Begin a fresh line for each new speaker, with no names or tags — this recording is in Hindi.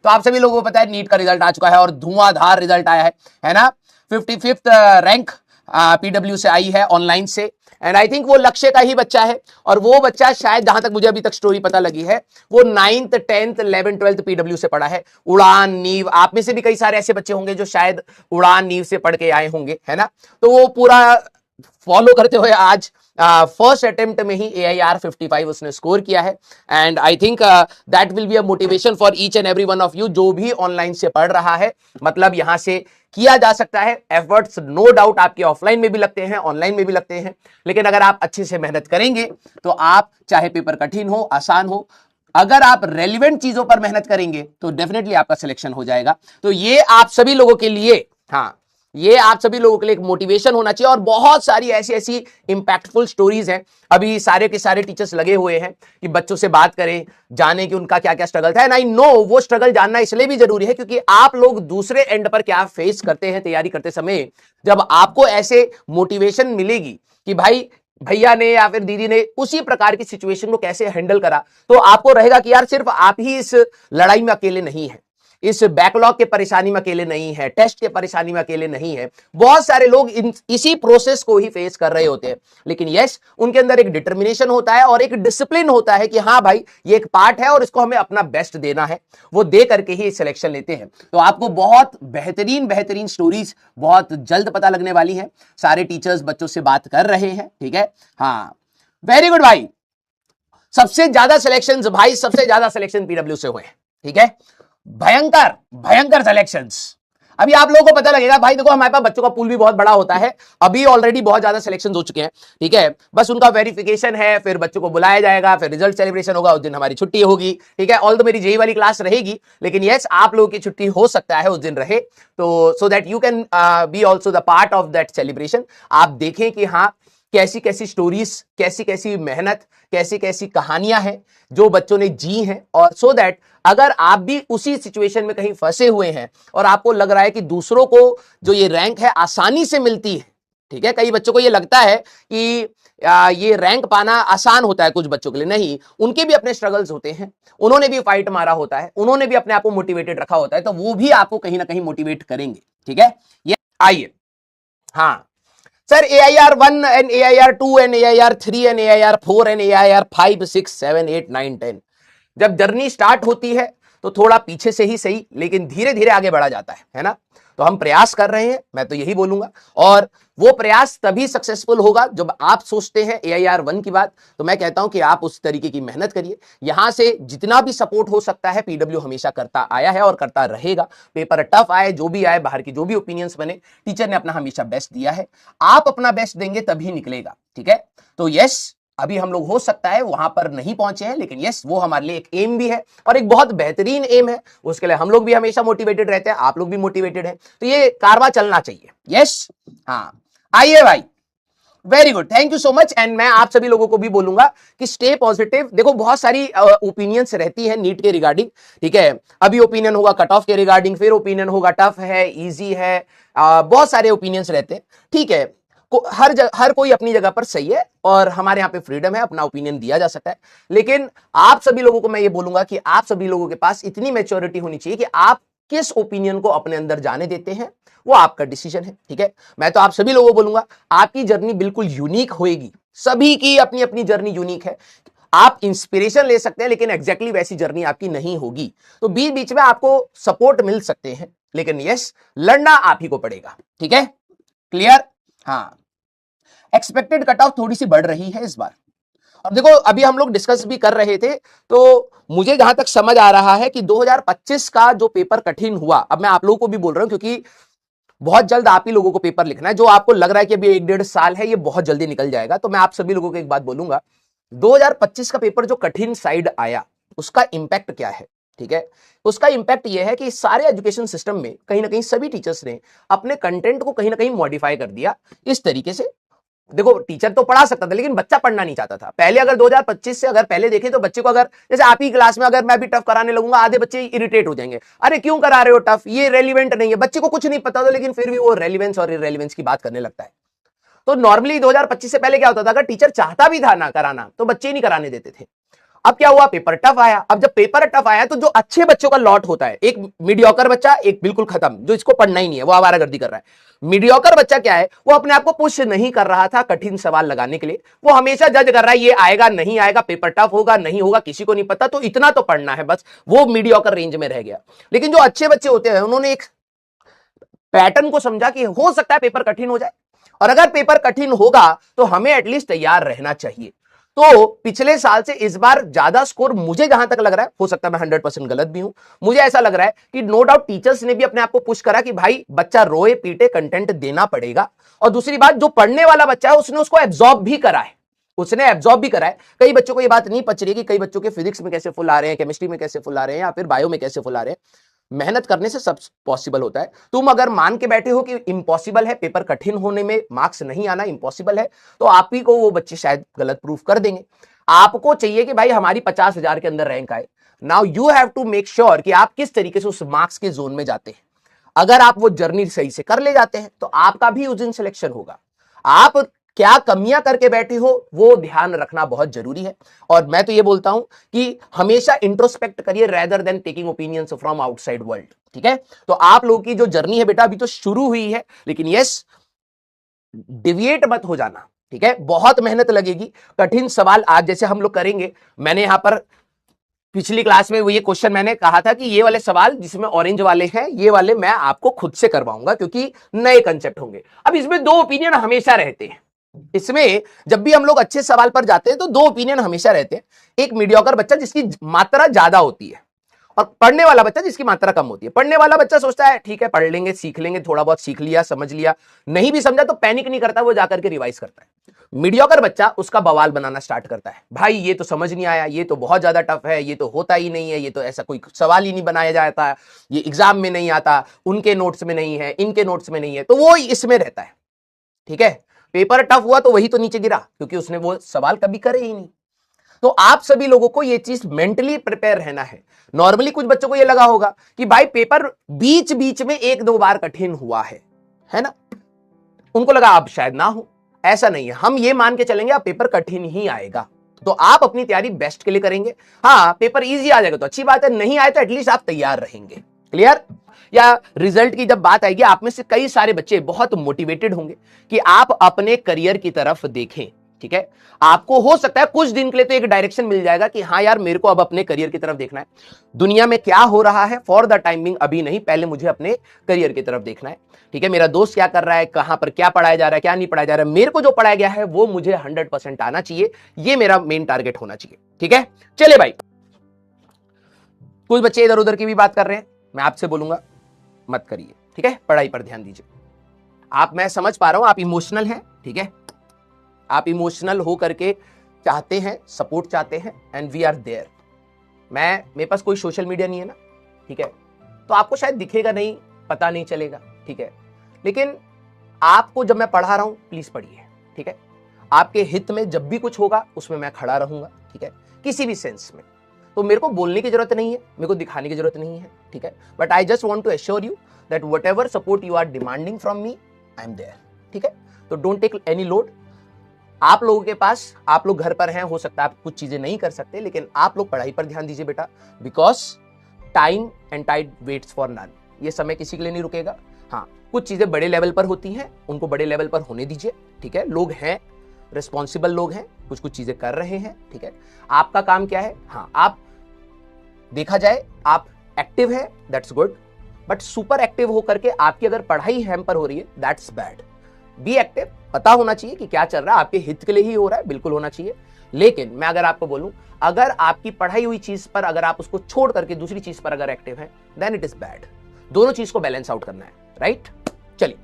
तो आप सभी लोगों को पता है नीट का रिजल्ट आ चुका है और धुआंधार रिजल्ट आया है ना। 55th रैंक पीडब्ल्यू से आई है ऑनलाइन से, एंड आई थिंक वो लक्ष्य का ही बच्चा है, और वो बच्चा शायद जहां तक मुझे अभी तक स्टोरी पता लगी है वो 9th 10th 11th 12th PW से पढ़ा है। उड़ान नीव, आप में से भी कई सारे ऐसे बच्चे होंगे जो शायद उड़ान नीव से पढ़ के आए होंगे, है ना। तो वो पूरा फॉलो करते हुए आज फर्स्ट अटेम्प्ट में ही AIR 55 उसने स्कोर किया है, and I think that will be a motivation for each and every one of you जो भी ऑनलाइन से पढ़ रहा है। मतलब यहां से किया जा सकता है, एफर्ट्स नो डाउट आपके ऑफलाइन में भी लगते हैं, ऑनलाइन में भी लगते हैं, लेकिन अगर आप अच्छे से मेहनत करेंगे तो आप चाहे पेपर कठिन हो आसान हो, अगर आप रेलिवेंट चीजों पर मेहनत करेंगे तो डेफिनेटली आपका सिलेक्शन हो जाएगा। तो ये आप सभी लोगों के लिए, हाँ, ये आप सभी लोगों के लिए एक मोटिवेशन होना चाहिए। और बहुत सारी ऐसी ऐसी इंपैक्टफुल स्टोरीज हैं, अभी सारे के सारे टीचर्स लगे हुए हैं कि बच्चों से बात करें, जाने कि उनका क्या क्या स्ट्रगल था। एंड आई नो वो स्ट्रगल जानना इसलिए भी जरूरी है क्योंकि आप लोग दूसरे एंड पर क्या फेस करते हैं तैयारी करते समय। जब आपको ऐसे मोटिवेशन मिलेगी कि भाई भैया ने या फिर दीदी ने उसी प्रकार की सिचुएशन को कैसे हैंडल करा, तो आपको रहेगा कि यार सिर्फ आप ही इस लड़ाई में अकेले नहीं है, इस बैकलॉग के परेशानी में अकेले नहीं है, टेस्ट के परेशानी में अकेले नहीं है। बहुत सारे लोग इसी प्रोसेस को ही फेस कर रहे होते हैं, लेकिन यस उनके अंदर एक डिटर्मिनेशन होता है और एक डिसिप्लिन होता है कि हाँ भाई ये एक पार्ट है और इसको हमें अपना बेस्ट देना है, वो दे करके ही सिलेक्शन लेते हैं। तो आपको बहुत बेहतरीन बेहतरीन स्टोरीज बहुत जल्द पता लगने वाली है। सारे टीचर्स बच्चों से बात कर रहे हैं, ठीक है। हाँ, वेरी गुड भाई। सबसे ज्यादा सिलेक्शन भाई, सबसे ज्यादा सिलेक्शन पीडब्ल्यू से हुए, ठीक है। भयंकर भयंकर सिलेक्शंस। अभी आप लोगों को पता लगेगा भाई, देखो हमारे पास बच्चों का पूल भी बहुत बड़ा होता है, अभी ऑलरेडी बहुत ज्यादा सिलेक्शंस हो चुके हैं, ठीक है। बस उनका वेरिफिकेशन है, फिर बच्चों को बुलाया जाएगा, फिर रिजल्ट सेलिब्रेशन होगा, उस दिन हमारी छुट्टी होगी, ठीक है। ऑल तो मेरी जेई वाली क्लास रहेगी, लेकिन यस आप लोगों की छुट्टी हो सकता है उस दिन रहे, तो so that you can be also the part of that celebration. आप देखें कि हाँ कैसी कैसी स्टोरीज, कैसी कैसी मेहनत, कैसी कैसी कहानियां हैं जो बच्चों ने जी हैं, और सो दैट अगर आप भी उसी सिचुएशन में कहीं फंसे हुए हैं और आपको लग रहा है कि दूसरों को जो ये रैंक है आसानी से मिलती है, ठीक है। कई बच्चों को ये लगता है कि ये रैंक पाना आसान होता है, कुछ बच्चों के लिए नहीं, उनके भी अपने स्ट्रगल्स होते हैं, उन्होंने भी फाइट मारा होता है, उन्होंने भी अपने आप को मोटिवेटेड रखा होता है, तो वो भी आपको कहीं ना कहीं मोटिवेट करेंगे, ठीक है। ये आइए, हाँ sir, AIR 1 and AIR 2 and AIR 3 and AIR 4 and AIR 5 6 7 8 9 10 जब जर्नी स्टार्ट होती है तो थोड़ा पीछे से ही सही, लेकिन धीरे धीरे आगे बढ़ा जाता है ना। तो हम प्रयास कर रहे हैं, मैं तो यही बोलूंगा, और वो प्रयास तभी सक्सेसफुल होगा जब आप सोचते हैं AIR 1 की बात, तो मैं कहता हूं कि आप उस तरीके की मेहनत करिए। यहां से जितना भी सपोर्ट हो सकता है पीडब्ल्यू हमेशा करता आया है और करता रहेगा। पेपर टफ आए, जो भी आए, बाहर की जो भी ओपिनियंस बने, टीचर ने अपना हमेशा बेस्ट दिया है, आप अपना बेस्ट देंगे तभी निकलेगा, ठीक है। तो यस अभी हम लोग हो सकता है वहां पर नहीं पहुंचे हैं, लेकिन यस वो हमारे लिए एक एम भी है और एक बहुत बेहतरीन एम है, उसके लिए हम लोग भी हमेशा मोटिवेटेड रहते हैं, आप लोग भी मोटिवेटेड हैं, तो ये कारवां चलना चाहिए। यस, हाँ आइए भाई, very good, thank you so much. And मैं आप सभी लोगों को भी बोलूंगा कि स्टे पॉजिटिव। देखो बहुत सारी ओपिनियंस रहती है नीट के रिगार्डिंग, ठीक है। अभी ओपिनियन होगा कट ऑफ के रिगार्डिंग, फिर ओपिनियन होगा टफ है, इजी है, बहुत सारे ओपिनियंस रहते हैं, ठीक है। हर कोई अपनी जगह पर सही है और हमारे यहाँ पे फ्रीडम है, अपना ओपिनियन दिया जा सकता है, लेकिन आप सभी लोगों को मैं ये बोलूंगा कि आप सभी लोगों के पास इतनी मैच्योरिटी होनी चाहिए कि आप किस ओपिनियन को अपने अंदर जाने देते हैं, वो आपका डिसीजन है, ठीक है। मैं तो आप सभी लोगों को बोलूंगा आपकी जर्नी बिल्कुल यूनिक होएगी, सभी की अपनी अपनी जर्नी यूनिक है। आप इंस्पिरेशन ले सकते हैं लेकिन एग्जैक्टली वैसी जर्नी आपकी नहीं होगी, तो बीच बीच में आपको सपोर्ट मिल सकते हैं, लेकिन यस लड़ना आप ही को पड़ेगा, ठीक है। क्लियर, हाँ। एक्सपेक्टेड कट ऑफ थोड़ी सी बढ़ रही है इस बार, और देखो अभी हम लोग डिस्कस भी कर रहे थे, तो मुझे जहां तक समझ आ रहा है कि 2025 का जो पेपर कठिन हुआ, अब मैं आप लोगों को भी बोल रहा हूं क्योंकि बहुत जल्द आप ही लोगों को पेपर लिखना है, जो आपको लग रहा है कि अभी 1-1.5 साल है, ये बहुत जल्दी निकल जाएगा, तो मैं आप सभी लोगों को एक बात बोलूंगा, 2025 का पेपर जो कठिन साइड आया उसका इंपैक्ट क्या है, ठीक है। उसका इंपैक्ट यह है कि सारे एजुकेशन सिस्टम में कहीं ना कहीं सभी टीचर्स ने अपने कंटेंट को कहीं ना कहीं मॉडिफाई कर दिया इस तरीके से। देखो टीचर तो पढ़ा सकता था लेकिन बच्चा पढ़ना नहीं चाहता था। पहले अगर 2025 से अगर पहले देखें तो बच्चे को अगर जैसे आप ही क्लास में अगर मैं भी टफ कराने लगूंगा, आधे बच्चे इरिटेट हो जाएंगे, अरे क्यों करा रहे हो टफ, ये रेलिवेंट नहीं है, बच्चे को कुछ नहीं पता था लेकिन फिर भी वो रेलिवेंस और इरेलीवेंस की बात करने लगता है। तो नॉर्मली 2025 से पहले क्या होता था, अगर टीचर चाहता भी था ना कराना तो बच्चे ही नहीं कराने देते थे, अब क्या हुआ, पेपर टफ आया। अब जब पेपर टफ आया तो जो अच्छे बच्चों का लॉट होता है, एक मीडियोकर बच्चा, एक बिल्कुल खत्म, जो इसको पढ़ना ही नहीं है, वो आवारागर्दी कर रहा है। मीडियोकर बच्चा क्या है, वो अपने आप को पुश नहीं कर रहा था कठिन सवाल लगाने के लिए, वो हमेशा जज कर रहा है ये आएगा नहीं आएगा, पेपर टफ होगा नहीं होगा, किसी को नहीं पता, तो इतना तो पढ़ना है बस, वो मीडियोकर रेंज में रह गया। लेकिन जो अच्छे बच्चे होते हैं उन्होंने एक पैटर्न को समझा कि हो सकता है पेपर कठिन हो जाए, और अगर पेपर कठिन होगा तो हमें एटलीस्ट तैयार रहना चाहिए। तो पिछले साल से इस बार ज्यादा स्कोर मुझे जहां तक लग रहा है, हो सकता है मैं 100% गलत भी हूं, मुझे ऐसा लग रहा है कि नो डाउट टीचर्स ने भी अपने आप को पुश करा कि भाई बच्चा रोए पीटे, कंटेंट देना पड़ेगा। और दूसरी बात, जो पढ़ने वाला बच्चा है उसने उसको एब्जॉर्ब भी करा है, उसने एब्जॉर्ब भी करा है। कई बच्चों को ये बात नहीं पच रही है कि कई बच्चों के फिजिक्स में कैसे फुल आ रहे हैं, केमिस्ट्री में कैसे फुल आ रहे हैं, या फिर बायो में कैसे फुल आ रहे हैं। मेहनत करने से सब पॉसिबल होता है। तुम अगर मान के बैठे हो कि इम्पॉसिबल है, पेपर कठिन होने में मार्क्स नहीं आना इम्पॉसिबल है, तो आप ही को वो बच्चे शायद गलत प्रूफ कर देंगे। आपको चाहिए कि भाई हमारी 50,000 के अंदर रैंक आए। Now you have to make sure कि आप किस तरीके से उस मार्क्स के जोन में जाते हैं। अगर आप वो जर्नी सही से कर ले जाते हैं तो आपका भी उस दिन सिलेक्शन होगा। आप क्या कमियां करके बैठे हो वो ध्यान रखना बहुत जरूरी है। और मैं तो ये बोलता हूं कि हमेशा इंट्रोस्पेक्ट करिए rather than taking opinions from outside world. ठीक है, तो आप लोगों की जो जर्नी है बेटा अभी तो शुरू हुई है, लेकिन यस, डिविएट मत हो जाना। ठीक है, बहुत मेहनत लगेगी। कठिन सवाल आज जैसे हम लोग करेंगे, मैंने यहां पर पिछली क्लास में वो ये क्वेश्चन मैंने कहा था कि ये वाले सवाल जिसमें ऑरेंज वाले हैं, ये वाले मैं आपको खुद से करवाऊंगा क्योंकि नए कंसेप्ट होंगे। अब इसमें दो ओपिनियन हमेशा रहते हैं। इसमें जब भी हम लोग अच्छे सवाल पर जाते हैं तो दो ओपिनियन हमेशा रहते हैं। एक मीडियोकर बच्चा जिसकी मात्रा ज्यादा होती है, और पढ़ने वाला बच्चा जिसकी मात्रा कम होती है। पढ़ने वाला बच्चा सोचता है ठीक है पढ़ लेंगे, सीख लेंगे, थोड़ा बहुत सीख लिया, समझ लिया, नहीं भी समझा तो पैनिक नहीं करता, वो जाकर के रिवाइज करता है। मीडियोकर बच्चा उसका बवाल बनाना स्टार्ट करता है, भाई ये तो समझ नहीं आया, ये तो बहुत ज्यादा टफ है, ये तो होता ही नहीं है, ये तो ऐसा कोई सवाल ही नहीं बनाया जाता है, ये एग्जाम में नहीं आता, उनके नोट्स में नहीं है, इनके नोट्स में नहीं है, तो वो इसमें रहता है। ठीक है, पेपर टफ हुआ तो वही तो नीचे गिरा क्योंकि उसने वो सवाल कभी करे ही नहीं। तो आप सभी लोगों को ये चीज मेंटली प्रिपेयर रहना है। नॉर्मली कुछ बच्चों को ये लगा होगा कि भाई पेपर बीच बीच में एक दो बार कठिन हुआ है ना, उनको लगा अब शायद ना हो। ऐसा नहीं है, हम ये मान के चलेंगे अब पेपर कठिन ही आएगा, तो आप अपनी तैयारी बेस्ट के लिए करेंगे। हाँ, पेपर इजी आ जाएगा तो अच्छी बात है, नहीं आए तो एटलीस्ट आप तैयार रहेंगे। क्लियर? या रिजल्ट की जब बात आएगी, आप में से कई सारे बच्चे बहुत मोटिवेटेड होंगे कि आप अपने करियर की तरफ देखें। ठीक है, आपको हो सकता है कुछ दिन के लिए तो एक डायरेक्शन मिल जाएगा कि हाँ यार मेरे को अब अपने करियर की तरफ देखना है, दुनिया में क्या हो रहा है फॉर द टाइमिंग अभी नहीं, पहले मुझे अपने करियर की तरफ देखना है। ठीक है, मेरा दोस्त क्या कर रहा है, कहां पर क्या पढ़ाया जा रहा है, क्या नहीं पढ़ाया जा रहा है, मेरे को जो पढ़ाया गया है वो मुझे 100% आना चाहिए, ये मेरा मेन टारगेट होना चाहिए। ठीक है, चलिए भाई, कुछ बच्चे इधर उधर की भी बात कर रहे हैं, मैं आपसे बोलूंगा मत करिए। ठीक है, पढ़ाई पर ध्यान दीजिए। आप, मैं समझ पा रहा हूं आप इमोशनल हैं। ठीक है, आप इमोशनल हो करके चाहते हैं, सपोर्ट चाहते हैं, एंड वी आर देयर। मेरे पास कोई सोशल मीडिया नहीं है ना, ठीक है, तो आपको शायद दिखेगा नहीं, पता नहीं चलेगा। ठीक है, लेकिन आपको जब मैं पढ़ा रहा हूं प्लीज पढ़िए। ठीक है, आपके हित में जब भी कुछ होगा उसमें मैं खड़ा रहूंगा। ठीक है, किसी भी सेंस में, तो मेरे को बोलने की जरूरत नहीं है, मेरे को दिखाने की जरूरत नहीं है। ठीक है, but I just want to assure you that whatever support you are demanding from me, I am there. ठीक है, तो डोंट टेक एनी लोड। आप लोगों के पास, आप लोग घर पर हैं, हो सकता है आप कुछ चीजें नहीं कर सकते, लेकिन आप लोग पढ़ाई पर ध्यान दीजिए बेटा, because time and tide waits for none. ये समय किसी के लिए नहीं रुकेगा। हाँ, कुछ चीजें बड़े लेवल पर होती हैं, उनको बड़े लेवल पर होने दीजिए। ठीक है, लोग हैं, रिस्पॉन्सिबल लोग हैं, कुछ कुछ चीजें कर रहे हैं। ठीक है, आपका काम क्या है, हाँ आप देखा जाए आप एक्टिव है, that's good, but super active होकर के आपकी अगर पढ़ाई हैम्पर हो रही है, दैट्स बैड। बी एक्टिव, पता होना चाहिए कि क्या चल रहा है, आपके हित के लिए ही हो रहा है, बिल्कुल होना चाहिए। लेकिन मैं अगर आपको बोलूं, अगर आपकी पढ़ाई हुई चीज पर अगर आप उसको छोड़ करके दूसरी चीज पर अगर एक्टिव है, देन इट इज बैड। दोनों चीज को बैलेंस आउट करना है, राइट? चलिए